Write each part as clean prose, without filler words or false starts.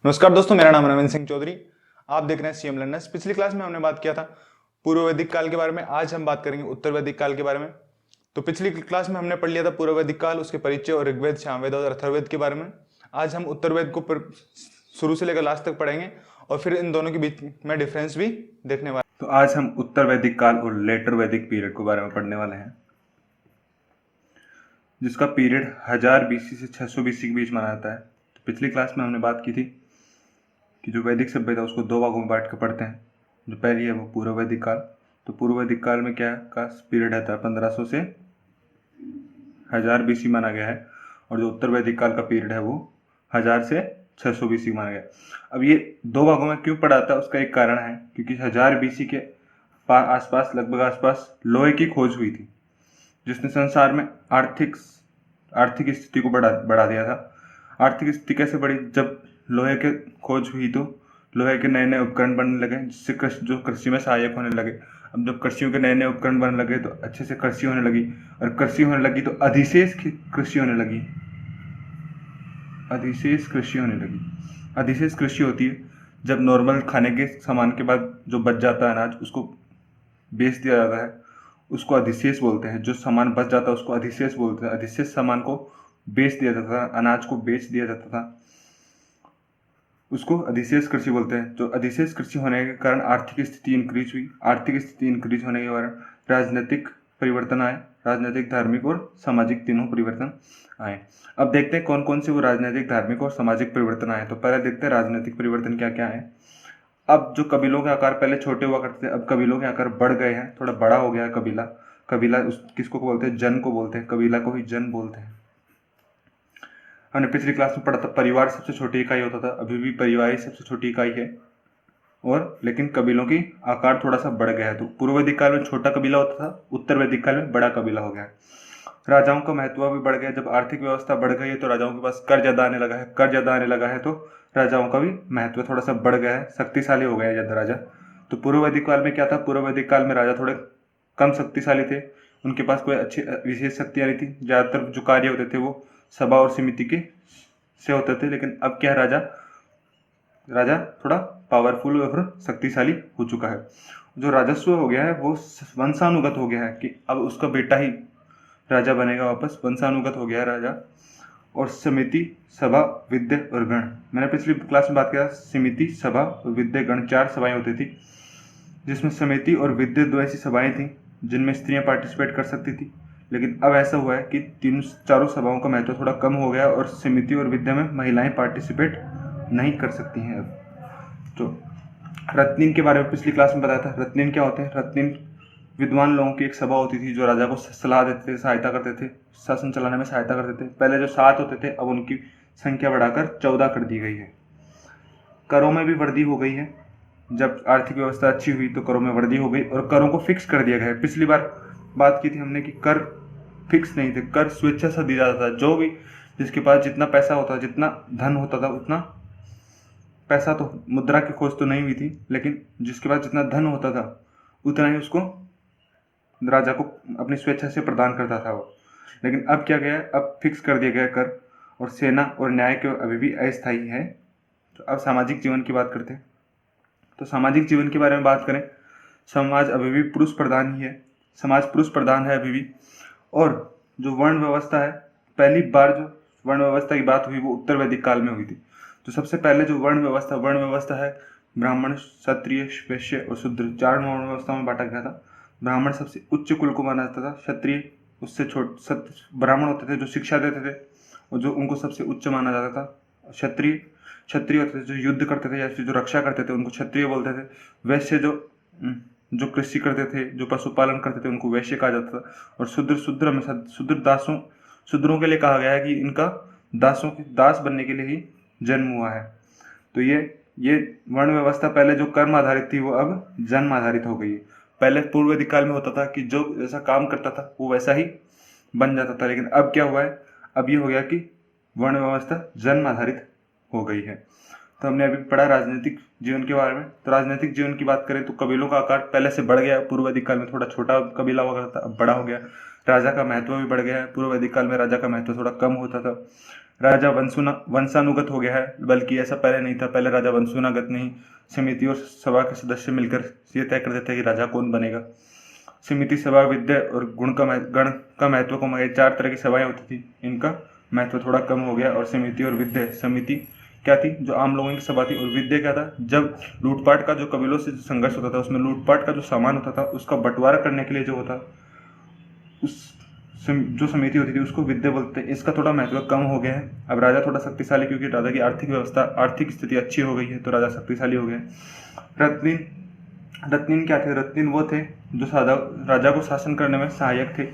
नमस्कार दोस्तों, मेरा नाम रविंद्र सिंह चौधरी। आप देख रहे हैं सीएम लर्नर्स। पिछली क्लास में हमने बात किया था पूर्व वैदिक काल के बारे में। आज हम बात करेंगे उत्तर वैदिक काल के बारे में। तो पिछली क्लास में हमने पढ़ लिया था पूर्व वैदिक काल, उसके परिचय और ऋग्वेद, सामवेद और अथर्ववेद के बारे में। आज हम उत्तर वेद को शुरू से लेकर लास्ट तक पढ़ेंगे और फिर इन दोनों के बीच में डिफरेंस भी देखने वाले। तो आज हम उत्तर वैदिक काल और लेटर वैदिक पीरियड के बारे में पढ़ने वाले हैं, जिसका पीरियड 1000 बीसी से 600 बीसी के बीच माना जाता है। तो पिछली क्लास में हमने बात की थी कि जो वैदिक सभ्यता उसको दो भागों में बांट कर पढ़ते हैं। जो पहली है वो पूर्व वैदिक काल। तो पूर्व वैदिक काल में क्या का पीरियड रहता है 1500 से 1000 बीसी माना गया है, और जो उत्तर वैदिक काल का पीरियड है वो 1000 से 600 बीसी माना गया। अब ये दो भागों में क्यों पढ़ा था, उसका एक कारण है, क्योंकि 1000 बीसी के आसपास लगभग आसपास लोहे की खोज हुई थी, जिसने संसार में आर्थिक स्थिति को बढ़ा दिया था। आर्थिक स्थिति कैसे बढ़ी? जब लोहे के खोज हुई तो लोहे के नए नए उपकरण बनने लगे, जिससे कृषि में सहायक होने लगे। अब जब कृषियों के नए नए उपकरण बनने लगे तो अच्छे से कृषि होने लगी, और कृषि होने लगी तो अधिशेष कृषि होने लगी। अधिशेष कृषि होने लगी। अधिशेष कृषि होती है जब नॉर्मल खाने के सामान के बाद जो बच जाता है अनाज, उसको बेच दिया जाता है, उसको अधिशेष बोलते हैं। जो सामान बच जाता है उसको अधिशेष बोलते हैं। अधिशेष सामान को बेच दिया जाता था, अनाज को बेच दिया जाता था, उसको अधिशेष कृषि बोलते हैं। तो अधिशेष कृषि होने के कारण आर्थिक स्थिति इंक्रीज हुई। आर्थिक स्थिति इंक्रीज होने के कारण राजनीतिक परिवर्तन आए। राजनीतिक, धार्मिक और सामाजिक तीनों परिवर्तन आए। अब देखते हैं कौन कौन से वो राजनीतिक, धार्मिक और सामाजिक परिवर्तन आए। तो पहले देखते हैं राजनीतिक परिवर्तन क्या क्या है। अब जो कबीलों के आकार पहले छोटे हुआ करते थे, अब कबीलों के आकार बढ़ गए हैं, थोड़ा बड़ा हो गया है कबीला। कबीला किसको बोलते हैं? जन को बोलते हैं। कबीला को ही जन बोलते हैं। हमने पिछली क्लास में पढ़ा था परिवार सबसे छोटी इकाई होता था, अभी भी परिवार ही सबसे छोटी इकाई है, और लेकिन कबीलों की आकार थोड़ा सा बढ़ गया है। तो पूर्व वैदिक काल में छोटा कबीला होता था, उत्तर वैदिक काल में बड़ा कबीला हो गया है। राजाओं का महत्व भी बढ़ गया। जब आर्थिक व्यवस्था बढ़ गई है तो राजाओं के पास कर्ज ज्यादा आने लगा है। कर्ज ज्यादा आने लगा है तो राजाओं का भी महत्व थोड़ा सा बढ़ गया है, शक्तिशाली हो गए हैं ज्यादा राजा। तो पूर्व वैदिक काल में क्या था? पूर्व वैदिक काल में राजा थोड़े कम शक्तिशाली थे, उनके पास कोई अच्छी विशेष शक्तियां नहीं थी। ज्यादातर जो कार्य होते थे वो सभा और समिति के से होते थे। लेकिन अब क्या है, राजा थोड़ा पावरफुल और शक्तिशाली हो चुका है। जो राजस्व हो गया है वो वंशानुगत हो गया है, कि अब उसका बेटा ही राजा बनेगा वापस। वंशानुगत हो गया है राजा। और समिति, सभा, विद्य और गण, मैंने पिछली क्लास में बात किया, समिति, सभा और विद्य गण 4 सभाएं होती थी, जिसमें समिति और विद्य 2 ऐसी सभाएं थी जिनमें स्त्रियां पार्टिसिपेट कर सकती थी। लेकिन अब ऐसा हुआ है कि चारों सभाओं का महत्व थोड़ा कम हो गया, और समिति और विद्या में महिलाएं पार्टिसिपेट नहीं कर सकती हैं अब। तो रत्नीन के बारे में पिछली क्लास में बताया था। रत्नीन क्या होते हैं? रत्नीन विद्वान लोगों की एक सभा होती थी जो राजा को सलाह देते थे, सहायता करते थे, शासन चलाने में सहायता करते थे। पहले जो 7 होते थे, अब उनकी संख्या बढ़ाकर 14 कर दी गई है। करों में भी वृद्धि हो गई है। जब आर्थिक व्यवस्था अच्छी हुई तो करों में वृद्धि हो गई, और करों को फिक्स कर दिया गया है। पिछली बार बात की थी हमने कि कर फिक्स नहीं थे, कर स्वेच्छा से दिया जाता था। जो भी जिसके पास जितना पैसा होता, जितना धन होता था, उतना पैसा, तो मुद्रा की खोज तो नहीं हुई थी, लेकिन जिसके पास जितना धन होता था उतना ही उसको राजा को अपनी स्वेच्छा से प्रदान करता था वो। लेकिन अब क्या गया, अब फिक्स कर दिया गया कर, और सेना और न्याय के अभी भी अस्थायी है। तो अब सामाजिक जीवन की बात करते हैं। तो सामाजिक जीवन के बारे में बात करें, समाज अभी भी पुरुष प्रधान ही है। समाज पुरुष प्रधान है अभी भी। और जो वर्ण व्यवस्था है, पहली बार जो वर्ण व्यवस्था की बात हुई वो उत्तर वैदिक काल में हुई थी। तो सबसे पहले जो वर्ण व्यवस्था है, ब्राह्मण, क्षत्रिय, वैश्य और शूद्र, 4 वर्ण व्यवस्था में बांटा गया था। ब्राह्मण सबसे उच्च कुल को माना जाता था। क्षत्रिय उससे ब्राह्मण होते थे जो शिक्षा देते थे और जो उनको सबसे उच्च माना जाता था। क्षत्रिय होते थे जो युद्ध करते थे या फिर जो रक्षा करते थे, उनको क्षत्रिय बोलते थे। वैश्य जो कृषि करते थे, जो पशुपालन करते थे, उनको वैश्य कहा जाता था। और शूद्रों के लिए कहा गया है कि इनका दास बनने के लिए ही जन्म हुआ है। तो ये वर्ण व्यवस्था पहले जो कर्म आधारित थी वो अब जन्म आधारित हो गई है। पहले पूर्व वैदिक काल में होता था कि जो जैसा काम करता था वो वैसा ही बन जाता था, लेकिन अब क्या हुआ है, अब ये हो गया कि वर्ण व्यवस्था जन्म आधारित हो गई है। तो हमने अभी पढ़ा राजनीतिक जीवन के बारे में। तो राजनीतिक जीवन की बात करें तो कबीलों का आकार पहले से बढ़ गया। पूर्व वैदिक काल में थोड़ा छोटा कबीला हुआ करता था, अब बड़ा हो गया। राजा का महत्व भी बढ़ गया है। पूर्व वैदिक काल में राजा का महत्व थोड़ा कम होता था। राजा वंशानुगत हो गया है, बल्कि ऐसा पहले नहीं था। पहले राजा वंशानुगत नहीं, समिति और सभा के सदस्य मिलकर ये तय कर देते हैं कि राजा कौन बनेगा। समिति, सभा, विद्या और गण का महत्व कम हो गया। 4 तरह की सभाएं होती थी, इनका महत्व थोड़ा कम हो गया। और समिति और विद्या, समिति क्या थी, जो आम लोगों की सभा थी, और विद्या क्या था, जब लूटपाट का जो कबीलों से संघर्ष होता था, उसमें लूटपाट का जो सामान होता था उसका बंटवारा करने के लिए जो होता, उस जो समिति होती थी उसको विद्या बोलते हैं। इसका थोड़ा महत्व कम हो गया है। अब राजा थोड़ा शक्तिशाली, क्योंकि राजा की आर्थिक स्थिति अच्छी हो गई है, तो राजा शक्तिशाली हो गए। रत्नीन क्या थे? रत्नीन वो थे जो राजा को शासन करने में सहायक थे,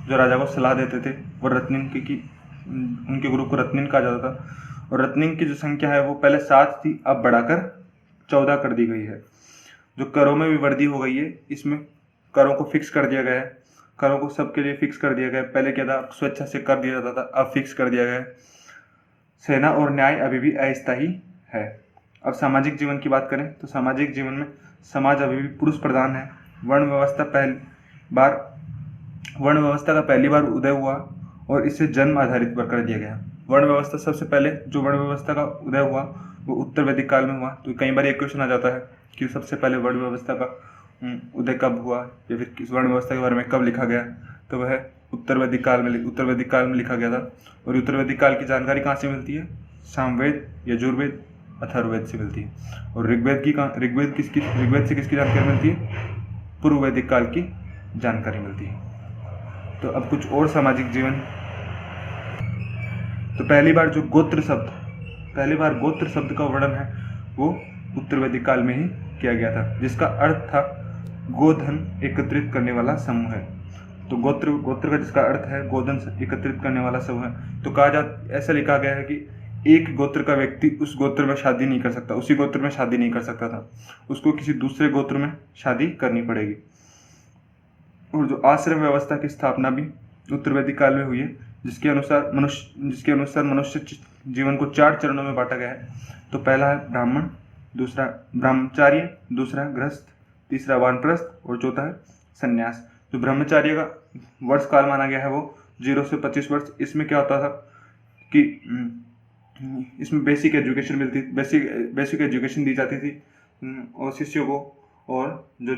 जो राजा को सलाह देते थे। और रत्नीन की उनके ग्रुप को रत्नीन कहा जाता था। और रत्नीन की जो संख्या है वो पहले 7 थी, अब बढ़ाकर 14 कर दी गई है। जो करों में भी वृद्धि हो गई है, इसमें करों को फिक्स कर दिया गया है। करों को सबके लिए फिक्स कर दिया गया है। पहले क्या था, स्वेच्छा से कर दिया जाता था, अब फिक्स कर दिया गया है। सेना और न्याय अभी भी अस्थायी है। अब सामाजिक जीवन की बात करें तो सामाजिक जीवन में समाज अभी भी पुरुष प्रधान है। वर्ण व्यवस्था का पहली बार उदय हुआ और इसे जन्म आधारित पर कर दिया गया। वर्ण व्यवस्था सबसे पहले जो वर्ण व्यवस्था का उदय हुआ वो उत्तर वैदिक काल में हुआ। तो कई बार एक क्वेश्चन आ जाता है कि सबसे पहले वर्ण व्यवस्था का उदय कब हुआ, या फिर किस वर्ण व्यवस्था के बारे में कब लिखा गया। तो वह उत्तर वैदिक काल में लिखा गया था। और उत्तर वैदिक काल की जानकारी कहाँ से मिलती है? सामवेद, यजुर्वेद, अथर्ववेद से मिलती है। और ऋग्वेद से किसकी जानकारी मिलती है? पूर्व वैदिक काल की जानकारी मिलती है। तो अब कुछ और सामाजिक जीवन। तो पहली बार गोत्र शब्द का वर्णन है वो उत्तर वैदिक काल में ही किया गया था, जिसका अर्थ था गोधन एकत्रित करने वाला समूह है। तो गोत्र का जिसका अर्थ है गोधन एकत्रित करने वाला समूह है। तो ऐसा लिखा गया है कि एक गोत्र का व्यक्ति उस गोत्र में शादी नहीं कर सकता, उसी गोत्र में शादी नहीं कर सकता था, उसको किसी दूसरे गोत्र में शादी करनी पड़ेगी। और जो आश्रम व्यवस्था की स्थापना भी उत्तर वैदिक काल में हुई है, जिसके अनुसार मनुष्य जीवन को 4 चरणों में बांटा गया है। तो पहला है ब्राह्मण, दूसरा ब्रह्मचार्य, दूसरा गृहस्थ, तीसरा वानप्रस्थ और चौथा है संन्यास। जो ब्रह्मचार्य का वर्ष काल माना गया है वो 0 से 25 वर्ष। इसमें क्या होता था कि इसमें बेसिक एजुकेशन दी जाती थी और शिष्यों को। और जो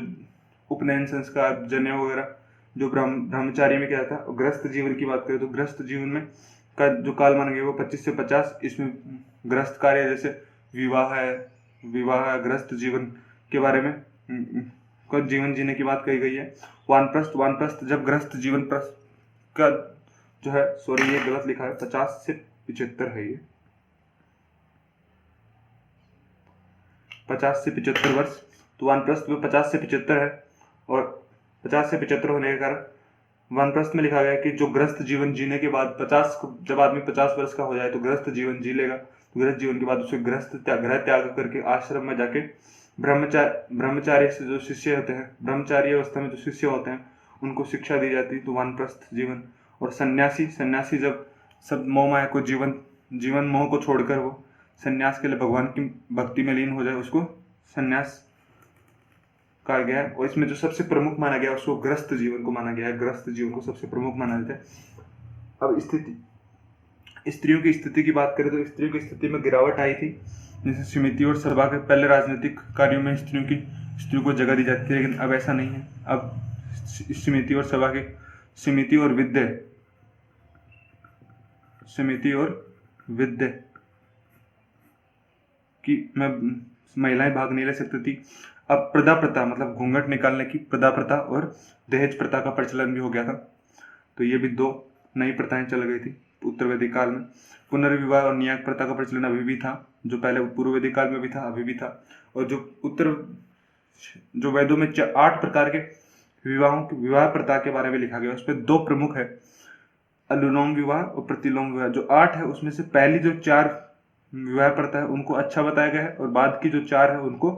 उपनयन संस्कार, जनेऊ वगैरह जो ब्रह्मचार्य में क्या था। गृहस्थ जीवन की बात करें तो गृहस्थ जीवन में का जो काल माना गया वो 25 से 50। इसमें गृहस्थ कार्य जैसे विवाह गृहस्थ जीवन के बारे में जीवन जीने की बात कही गई है। वानप्रस्थ जब गृहस्थ जीवन का जो है, सॉरी ये गलत लिखा है, 50 से 75 है। ये 50 से 75 वर्ष। तो वानप्रस्थ में 50 से 75 है। और 50 से 75 होने के कारण वानप्रस्थ में लिखा गया कि जो गृहस्थ जीवन जीने के बाद जब आदमी 50 वर्ष का हो जाए तो गृहस्थ जीवन जी लेगा। तो गृहस्थ जीवन के बाद उसे गृह त्याग करके आश्रम में जाके ब्रह्मचार्य से जो शिष्य होते हैं, ब्रह्मचार्य अवस्था में जो शिष्य होते हैं, उनको शिक्षा दी जाती है। तो वानप्रस्थ जीवन। और सन्यासी जब सब मोह माया को जीवन मोह को छोड़कर वो सन्यास के लिए भगवान की भक्ति में लीन हो जाए, उसको सन्यास कहा गया है। और इसमें जो सबसे प्रमुख माना गया उसको गृहस्थ जीवन को माना गया है। गृहस्थ जीवन को सबसे प्रमुख माना जाता है। अब स्त्रियों की स्थिति की बात करें तो स्त्रियों की स्थिति में गिरावट आई थी। जैसे समिति और सभा के पहले राजनीतिक कार्यों में स्त्रियों को जगह दी जाती थी, लेकिन अब ऐसा नहीं है। अब समिति और विद्या की में महिलाएं भाग नहीं ले सकती थी। अब प्रदा प्रथा मतलब घूंघट निकालने की प्रदा प्रथा और दहेज प्रथा का प्रचलन भी हो गया था। तो ये भी 2 नई प्रथाएं चल गई थी उत्तर वैदिक काल में। पुनर्विवाह और न्याय प्रथा का प्रचलन अभी भी था, जो पहले पूर्व वैदिक काल में भी था, अभी भी था। और जो वेदों में 8 प्रकार के विवाह प्रथा के बारे में लिखा गया, उसमें 2 प्रमुख है, अनुलोम विवाह और प्रतिलोम विवाह। जो 8 है उसमें से पहली जो 4 विवाह प्रथा है उनको अच्छा बताया गया है, और बाद की जो 4 है उनको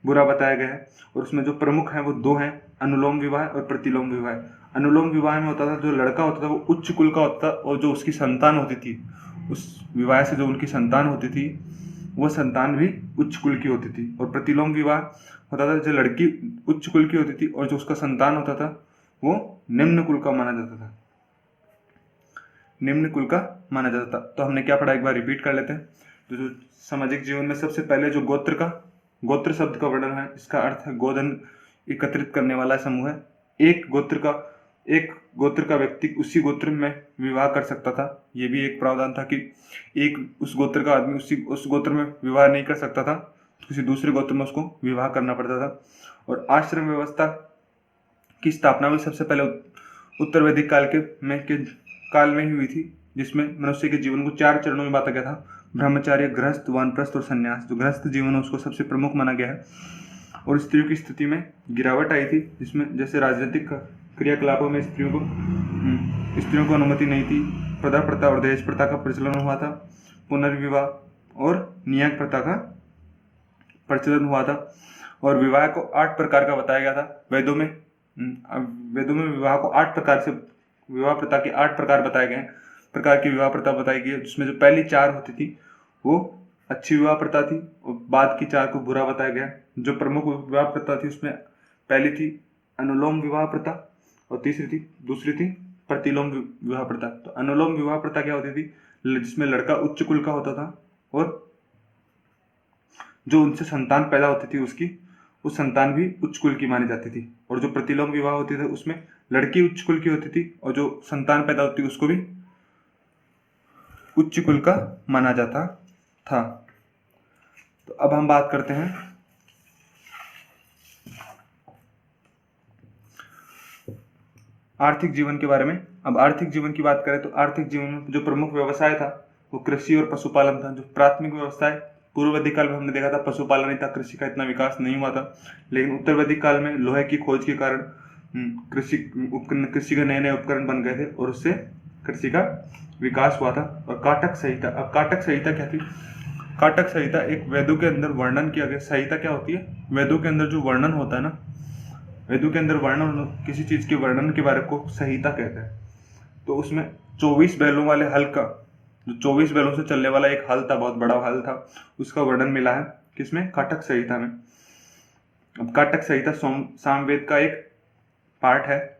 बुरा बताया गया है। और उसमें जो प्रमुख है वो 2 हैं, अनुलोम विवाह और प्रतिलोम विवाह। अनुलोम विवाह में होता था जो लड़का होता था वो उच्च कुल का होता था, और जो उसकी संतान होती थी, उस विवाह से जो उनकी संतान होती थी वह संतान भी उच्च कुल की होती थी। और प्रतिलोम विवाह होता था, जो लड़की उच्च कुल की होती थी और जो उसका संतान होता था वो निम्न कुल का माना जाता था, निम्न कुल का माना जाता था। तो हमने क्या पढ़ा, एक बार रिपीट कर लेते हैं। जो सामाजिक जीवन में सबसे पहले जो गोत्र शब्द का वर्णन है, इसका अर्थ है गोधन एकत्रित करने वाला समूह है। एक गोत्र का व्यक्ति उसी गोत्र में विवाह कर सकता था। ये भी एक प्रावधान था कि एक उस गोत्र का आदमी उस गोत्र में विवाह नहीं कर सकता था, तो किसी दूसरे गोत्र में उसको विवाह करना पड़ता था। और आश्रम व्यवस्था की स्थापना भी सबसे पहले उत्तर वैदिक काल में ही हुई थी, जिसमें मनुष्य के जीवन को 4 चरणों में बांटा गया था: ब्रह्मचार्य, गृहस्थ, वानप्रस्थ और संन्यास। जो गृहस्थ जीवन है उसको सबसे प्रमुख माना गया है। और स्त्रियों की स्थिति में गिरावट आई थी, जिसमें जैसे राजनीतिक क्रियाकलापों में स्त्रियों को अनुमति नहीं थी। प्रदा प्रथा और दहेज प्रथा का प्रचलन हुआ था। पुनर्विवाह और नियाक प्रथा का प्रचलन हुआ था। और विवाह को 8 प्रकार का बताया गया था। वेदों में विवाह को 8 प्रकार से, विवाह प्रथा के 8 प्रकार बताए गए हैं, प्रकार की विवाह प्रथा बताई गई है, जिसमें जो पहली 4 होती थी वो अच्छी विवाह प्रथा थी और बाद की 4 को बुरा बताया गया। जो प्रमुख विवाह प्रथा थी उसमें पहली थी अनुलोम विवाह प्रथा और दूसरी थी प्रतिलोम विवाह प्रथा। तो अनुलोम विवाह प्रथा क्या होती थी, जिसमें लड़का उच्च कुल का होता था और जो उनसे संतान पैदा होती थी उस संतान भी उच्च कुल की मानी जाती थी। और जो प्रतिलोम विवाह होती थी उसमें लड़की उच्च कुल की होती थी और जो संतान पैदा होती थी उसको भी उच्च कुल का माना जाता था। तो अब हम बात करते हैं आर्थिक जीवन के बारे में। अब आर्थिक जीवन की बात करें तो आर्थिक जीवन में जो प्रमुख व्यवसाय था वो कृषि और पशुपालन था। जो प्राथमिक व्यवसाय पूर्व वैदिक काल में हमने देखा था पशुपालन ही था, कृषि का इतना विकास नहीं हुआ था। लेकिन उत्तर वैदिक काल में लोहे की खोज के कारण कृषि के नए उपकरण बन गए थे और उससे कृषि का विकास हुआ था। और काटक संहिता, अब काटक संहिता क्या थी? काटक संहिता एक वेदों के अंदर वर्णन किया गया। संहिता क्या होती है? वेदों के अंदर जो वर्णन होता है ना, वेदों के अंदर वर्णन, किसी चीज के वर्णन के बारे को संहिता कहते हैं। तो उसमें 24 बैलों वाले हल का, जो 24 बैलों से चलने वाला एक हल था, बहुत बड़ा हल था, उसका वर्णन मिला है किसमें? काटक संहिता में। अब काटक संहिता सामवेद का एक पार्ट है।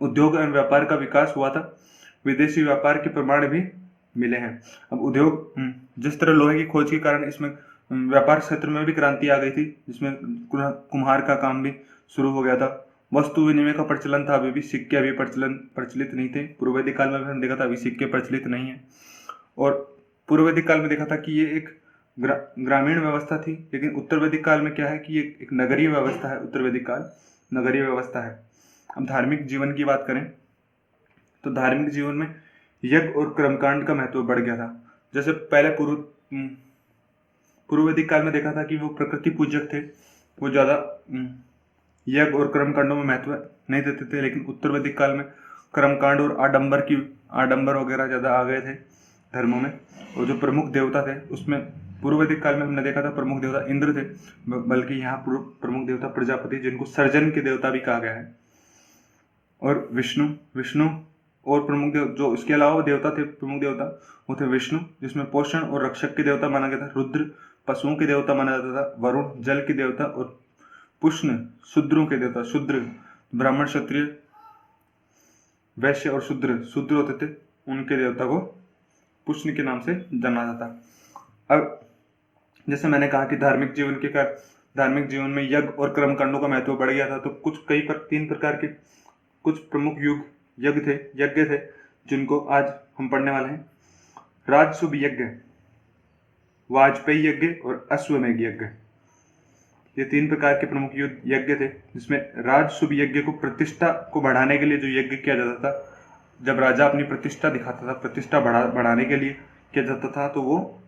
उद्योग एवं व्यापार का विकास हुआ था। विदेशी व्यापार के प्रमाण भी मिले हैं। अब उद्योग, जिस तरह लोहे की खोज के कारण इसमें व्यापार क्षेत्र में भी क्रांति आ गई थी, जिसमें कुम्हार का काम भी शुरू हो गया था। वस्तु विनिमय का प्रचलन था, अभी भी सिक्के अभी प्रचलित नहीं थे। पूर्व वैदिक काल में भी हमने देखा था अभी सिक्के प्रचलित नहीं है। और पूर्व वैदिक काल में देखा था कि ये एक ग्रामीण व्यवस्था थी, लेकिन उत्तर वैदिक काल में क्या है कि ये एक नगरीय व्यवस्था है। उत्तर वैदिक काल नगरीय व्यवस्था है। अब धार्मिक जीवन की बात करें तो धार्मिक जीवन में यज्ञ और कर्मकांड का महत्व बढ़ गया था। जैसे पहले पूर्व वैदिक काल में देखा था कि वो प्रकृति पूजक थे, वो ज्यादा यज्ञ और कर्मकांडों में महत्व नहीं देते थे। लेकिन उत्तर वैदिक काल में कर्मकांड और आडंबर वगैरह ज्यादा आ गए थे धर्मों में। और जो प्रमुख देवता थे उसमें पूर्व वैदिक काल में हमने देखा था प्रमुख देवता इंद्र थे, बल्कि यहाँ प्रमुख देवता प्रजापति, जिनको सर्जन के देवता भी कहा गया है। और विष्णु और प्रमुख जो इसके अलावा देवता थे, प्रमुख देवता वो थे विष्णु, जिसमें पोषण और रक्षक के देवता माना गया था। रुद्र पशुओं के देवता माना जाता था। वरुण जल के देवता और पुष्ण शूद्रों के देवता। शूद्र ब्राह्मण, क्षत्रिय, वैश्य और शूद्र होते थे, उनके देवता को पुष्ण के नाम से जाना जाता। अब जैसे मैंने कहा कि धार्मिक जीवन में यज्ञ और कर्मकांडों का महत्व बढ़ गया था, तो 3 प्रकार के कुछ प्रमुख यज्ञ थे जिनको आज हम पढ़ने वाले हैं। राजसुभ यज्ञ, वाजपेयी यज्ञ और अश्वमेध यज्ञ, ये 3 प्रकार के प्रमुख यज्ञ थे। जिसमें राजसुभ यज्ञ को प्रतिष्ठा को बढ़ाने के लिए जो यज्ञ किया जाता था, जब राजा अपनी प्रतिष्ठा दिखाता था, प्रतिष्ठा बढ़ाने के लिए किया जाता था, तो वो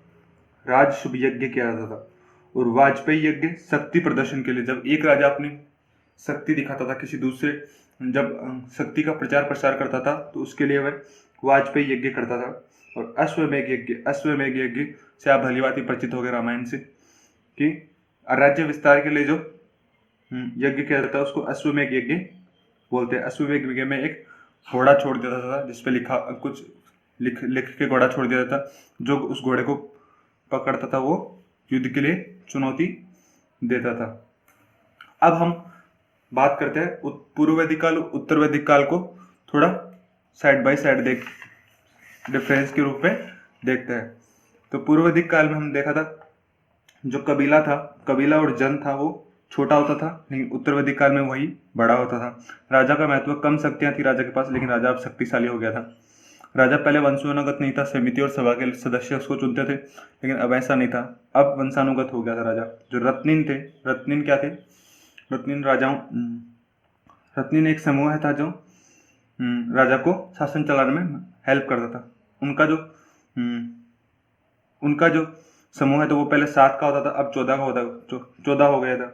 राजसुभ यज्ञ किया जाता था। और वाजपेयी यज्ञ शक्ति प्रदर्शन के लिए, जब एक राजा अपनी शक्ति दिखाता था किसी दूसरे, जब शक्ति का प्रचार प्रसार करता था, तो उसके लिए वह वाजपेयी यज्ञ करता था। और अश्वमेध यज्ञ से आप भलीभांति परिचित हो गए रामायण से, कि राज्य विस्तार के लिए जो यज्ञ किया जाता है उसको अश्वमेध यज्ञ बोलते हैं। अश्वमेध यज्ञ में एक घोड़ा छोड़ दिया जाता था, जिसपे लिख के घोड़ा छोड़ दिया जाता। जो उस घोड़े को पकड़ता था वो युद्ध के लिए चुनौती देता था। अब हम बात करते हैं पूर्व वैदिक काल उत्तर वैदिक काल को थोड़ा साइड बाय साइड डिफरेंस के रूप में देखते हैं। तो पूर्व वैदिक काल में हम देखा था जो कबीला और जन था वो छोटा होता था, लेकिन उत्तर वैदिक काल में वही बड़ा होता था। राजा का महत्व, कम शक्तियां थी राजा के पास, लेकिन राजा अब शक्तिशाली हो गया था। राजा पहले वंशानुगत नहीं था, समिति और सभा के सदस्य उसको चुनते थे, लेकिन अब ऐसा नहीं था, अब वंशानुगत हो गया था राजा। जो रत्निन थे, रत्निन क्या थे? रत्निन एक समूह था जो राजा को शासन चलाने में हेल्प करता था। उनका जो समूह है तो वो पहले 7 का होता था, अब 14 हो गया था।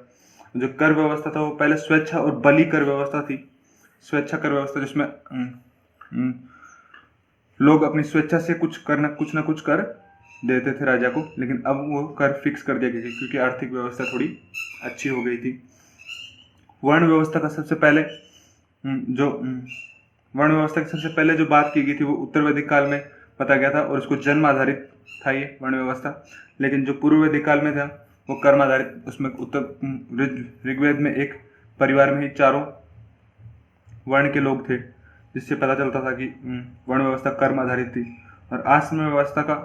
जो कर व्यवस्था था वो पहले स्वेच्छा और बलि कर व्यवस्था थी। स्वेच्छा कर व्यवस्था जिसमें लोग अपनी स्वेच्छा से कुछ ना कुछ कर देते थे राजा को, लेकिन अब वो कर फिक्स कर दिया गया क्योंकि आर्थिक व्यवस्था थोड़ी अच्छी हो गई थी। वर्ण व्यवस्था की सबसे पहले जो बात की गई थी वो उत्तर वैदिक काल में पता गया था, और उसको जन्म आधारित था ये वर्ण व्यवस्था। लेकिन जो पूर्व वैदिक काल में था वो कर्म आधारित। उसमें ऋग्वेद में एक परिवार में ही 4 वर्ण के लोग थे, जिससे पता चलता था कि वर्ण व्यवस्था कर्म आधारित थी। और आश्रम व्यवस्था का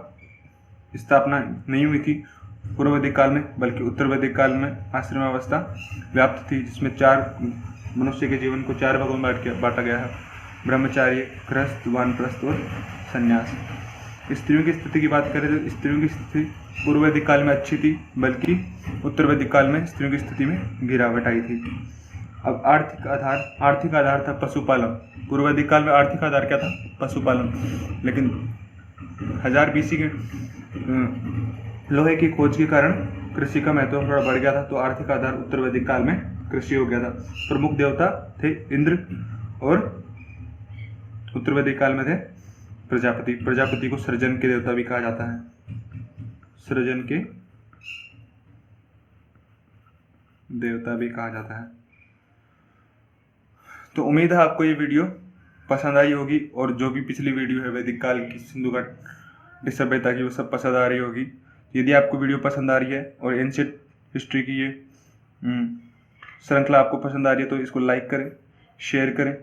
स्थापना नहीं हुई थी पूर्व वैदिक काल में, बल्कि उत्तर वैदिक काल में आश्रम व्यवस्था व्याप्त थी, जिसमें मनुष्य के जीवन को 4 भागों में बांटा गया है: ब्रह्मचार्य, गृहस्थ, वानप्रस्थ और संन्यास। स्त्रियों की स्थिति की बात करें तो स्त्रियों की स्थिति पूर्व वैदिक काल में अच्छी थी, बल्कि उत्तर वैदिक काल में स्त्रियों की स्थिति में गिरावट आई थी। अब आर्थिक आधार था पशुपालन। पूर्व वैदिक काल में आर्थिक आधार क्या था? पशुपालन। लेकिन 1000 BC के लोहे की खोज के कारण कृषि का महत्व थोड़ा बढ़ गया था, तो आर्थिक आधार उत्तर वैदिक काल में कृषि हो गया था। प्रमुख देवता थे इंद्र, और उत्तर वैदिक काल में थे प्रजापति। प्रजापति को सृजन के देवता भी कहा जाता है। सृजन के देवता भी कहा जाता है। तो उम्मीद है आपको ये वीडियो पसंद आई होगी, और जो भी पिछली वीडियो है वैदिक काल की, सिंधु घाटी सभ्यता की, वो सब पसंद आ रही होगी। यदि आपको वीडियो पसंद आ रही है और एंशिएंट हिस्ट्री की ये श्रृंखला आपको पसंद आ रही है तो इसको लाइक करें, शेयर करें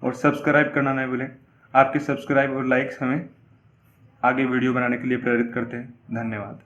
और सब्सक्राइब करना नहीं भूलें। आपके सब्सक्राइब और लाइक्स हमें आगे वीडियो बनाने के लिए प्रेरित करते हैं। धन्यवाद।